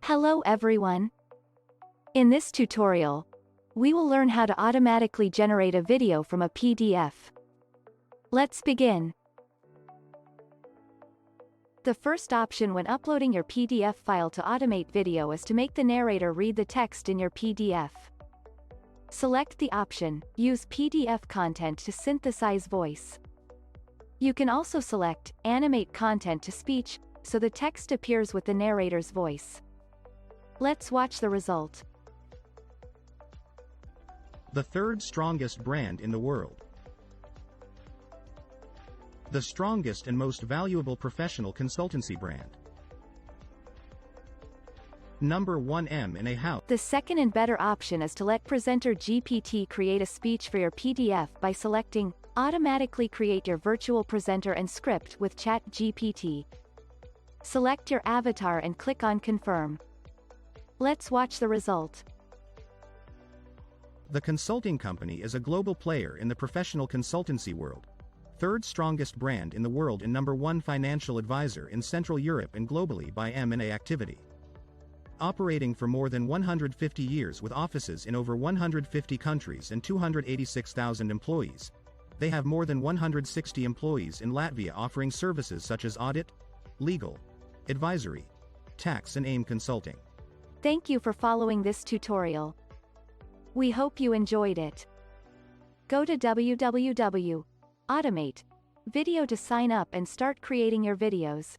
Hello everyone. In this tutorial, we will learn how to automatically generate a video from a PDF. Let's begin. The first option when uploading your PDF file to automate video is to make the narrator read the text in your PDF. Select the option, Use PDF content to synthesize voice. You can also select, Animate content to speech, so the text appears with the narrator's voice. Let's watch the result. The third strongest brand in the world. The strongest and most valuable professional consultancy brand. Number 1 M&A house. The second and better option is to let PresenterGPT create a speech for your PDF by selecting Automatically create your virtual presenter and script with ChatGPT. Select your avatar and click on Confirm. Let's watch the result. The consulting company is a global player in the professional consultancy world. Third strongest brand in the world and number 1 financial advisor in Central Europe and globally by M&A activity. Operating for more than 150 years with offices in over 150 countries and 286,000 employees. They have more than 160 employees in Latvia offering services such as audit, legal, advisory, tax and AIM consulting. Thank you for following this tutorial. We hope you enjoyed it. Go to www.automate.video to sign up and start creating your videos.